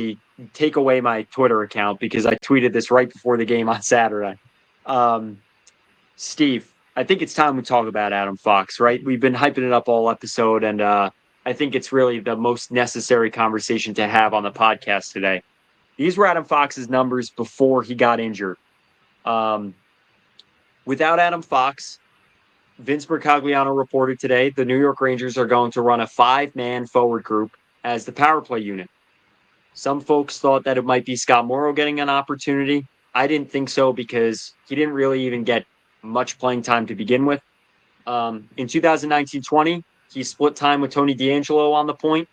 actually take away my Twitter account because I tweeted this right before the game on Saturday. Steve, I think it's time we talk about Adam Fox, right? We've been hyping it up all episode, and I think it's really the most necessary conversation to have on the podcast today. These were Adam Fox's numbers before he got injured. Um, Without Adam Fox, Vince Mercogliano reported today the New York Rangers are going to run a 5-man forward group as the power play unit. Some folks thought that it might be Scott Morrow getting an opportunity. I didn't think so because he didn't really even get much playing time to begin with. In 2019-20, he split time with Tony DeAngelo on the point.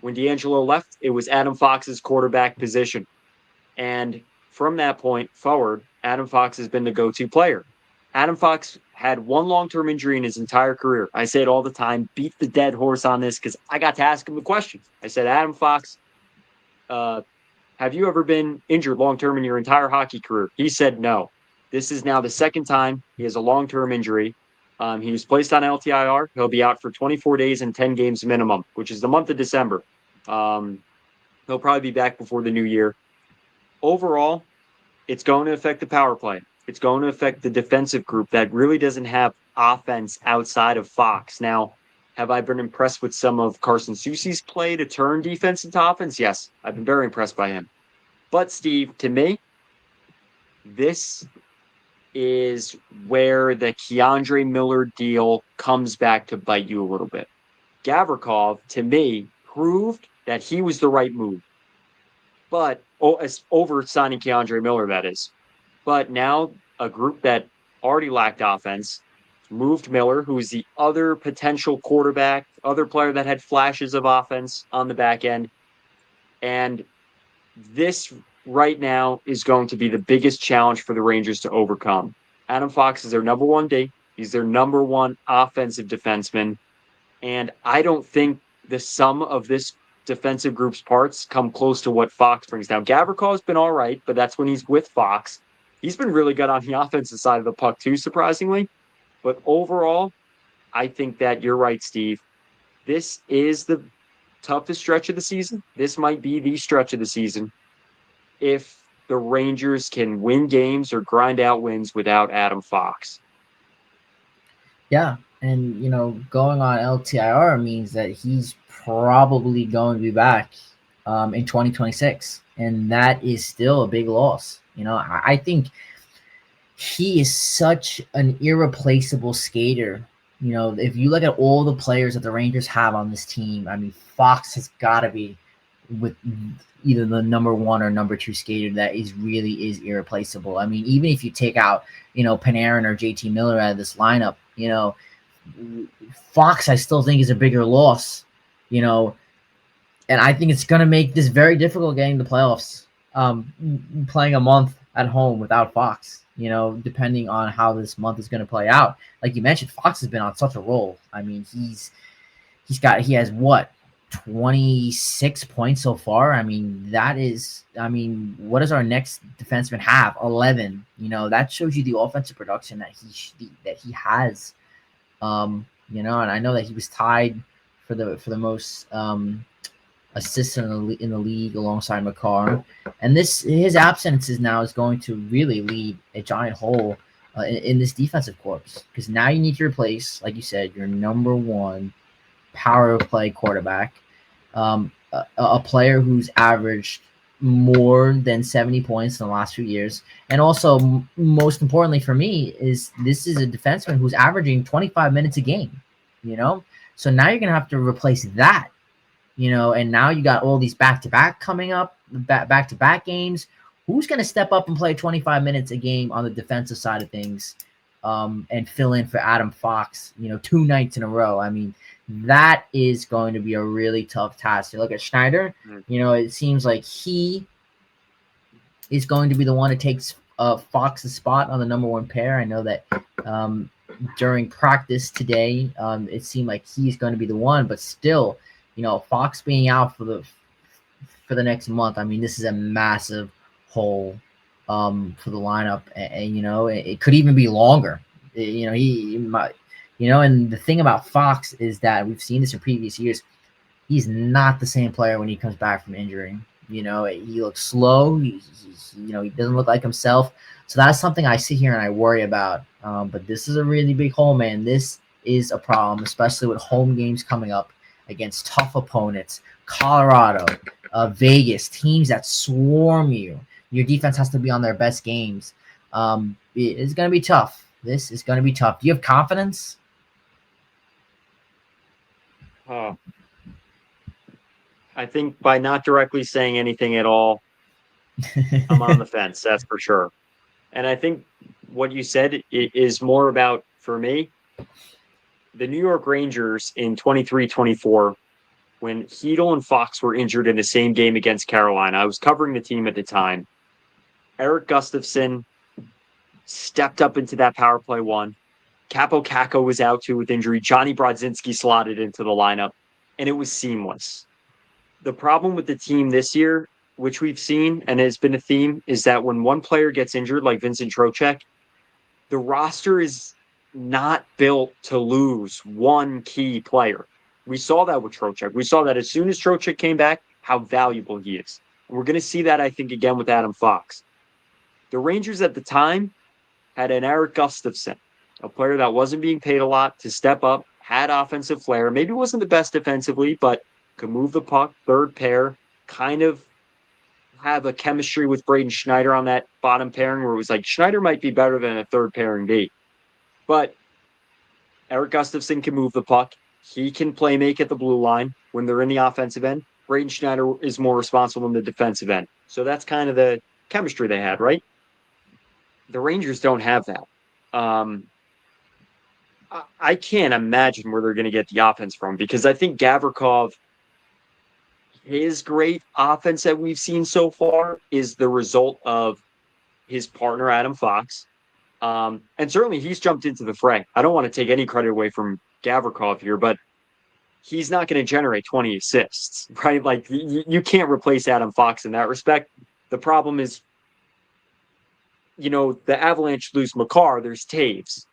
When DeAngelo left, it was Adam Fox's quarterback position. And from that point forward, Adam Fox has been the go-to player. Adam Fox had one long-term injury in his entire career. I say it all the time, beat the dead horse on this because I got to ask him the question. I said, Adam Fox, have you ever been injured long-term in your entire hockey career? He said no. This is now the second time he has a long-term injury. He was placed on LTIR. He'll be out for 24 days and 10 games minimum, which is the month of December. He'll probably be back before the new year. Overall, it's going to affect the power play. It's going to affect the defensive group that really doesn't have offense outside of Fox. Now, have I been impressed with some of Carson Soucy's play to turn defense into offense? Yes, I've been very impressed by him. But, Steve, to me, this is where the Keandre Miller deal comes back to bite you a little bit. Gavrikov, to me, proved that he was the right move. But, over signing Keandre Miller, that is. But now a group that already lacked offense moved Miller, who is the other potential quarterback, other player that had flashes of offense on the back end. And this right now is going to be the biggest challenge for the Rangers to overcome. Adam Fox is their number one D. He's their number one offensive defenseman. And I don't think the sum of this defensive group's parts come close to what Fox brings down. Gavrikov's been all right, but that's when he's with Fox. He's been really good on the offensive side of the puck too, surprisingly. But overall, I think that you're right, Steve. This is the toughest stretch of the season. This might be the stretch of the season if the Rangers can win games or grind out wins without Adam Fox. Yeah, and, going on LTIR means that he's probably going to be back in 2026, and that is still a big loss. I think he is such an irreplaceable skater. If you look at all the players that the Rangers have on this team, I mean, Fox has got to be with either the number one or number two skater that really is irreplaceable. I mean, even if you take out, Panarin or JT Miller out of this lineup, Fox I still think is a bigger loss, and I think it's going to make this very difficult getting the playoffs. Playing a month at home without Fox, depending on how this month is going to play out. Like you mentioned, Fox has been on such a roll. I mean, he has what, 26 points so far. I mean, what does our next defenseman have? 11. That shows you the offensive production that he has. And I know that he was tied for the most assists in the league alongside McCarr, and his absence now is going to really leave a giant hole in this defensive corps, because now you need to replace, like you said, your number one power play quarterback, a player who's averaged more than 70 points in the last few years, and also most importantly for me this is a defenseman who's averaging 25 minutes a game. So now you're gonna have to replace that. And now you got all these back-to-back coming up, back-to-back games. Who's going to step up and play 25 minutes a game on the defensive side of things and fill in for Adam Fox, 2 nights in a row? I mean, that is going to be a really tough task. You look at Schneider, it seems like he is going to be the one that takes Fox's spot on the number one pair. I know that during practice today, it seemed like he's going to be the one, but still, Fox being out for the next month, I mean, this is a massive hole for the lineup, and it could even be longer. He might, and the thing about Fox is that we've seen this in previous years. He's not the same player when he comes back from injury. You know, he looks slow. He doesn't look like himself. So that's something I sit here and I worry about. But this is a really big hole, man. This is a problem, especially with home games coming up against tough opponents. Colorado, Vegas, teams that swarm you. Your defense has to be on their best games. It's going to be tough. This is going to be tough. Do you have confidence? Oh, I think by not directly saying anything at all, I'm on the fence. That's for sure. And I think what you said is more about, for me, the New York Rangers in 23-24, when Hedel and Fox were injured in the same game against Carolina. I was covering the team at the time. Eric Gustafson stepped up into that power play one. Capo Caco was out too with injury. Johnny Brodzinski slotted into the lineup, and it was seamless. The problem with the team this year, which we've seen and has been a theme, is that when one player gets injured, like Vincent Trocheck, the roster is not built to lose one key player. We saw that with Trocheck. We saw that as soon as Trocheck came back, how valuable he is. We're going to see that, I think, again with Adam Fox. The Rangers at the time had an Eric Gustafson, a player that wasn't being paid a lot, to step up, had offensive flair, maybe wasn't the best defensively, but could move the puck, third pair, kind of have a chemistry with Braden Schneider on that bottom pairing where it was like Schneider might be better than a third pairing B. But Eric Gustafson can move the puck. He can play make at the blue line when they're in the offensive end. Braden Schneider is more responsible in the defensive end. So that's kind of the chemistry they had, right? The Rangers don't have that. I can't imagine where they're going to get the offense from, because I think Gavrikov, his great offense that we've seen so far is the result of his partner, Adam Fox. And certainly he's jumped into the fray. I don't want to take any credit away from Gavrikov here, but he's not going to generate 20 assists, right? Like, you can't replace Adam Fox in that respect. The problem is, the Avalanche lose Makar, there's Taves.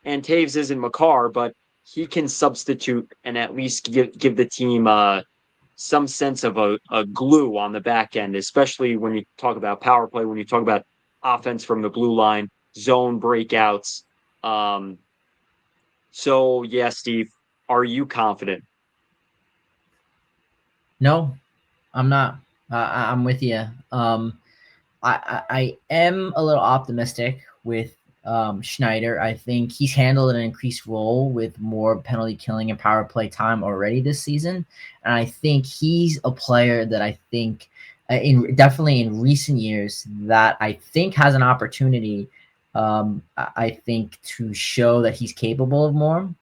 And Taves isn't Makar, but he can substitute and at least give the team some sense of a glue on the back end, especially when you talk about power play, when you talk about offense from the blue line, zone breakouts. So, yeah, Steve, are you confident? No, I'm not. I'm with you. I am a little optimistic with Schneider. I think he's handled an increased role with more penalty killing and power play time already this season, and I think he's a player that I think, definitely in recent years, that I think has an opportunity. I think to show that he's capable of more.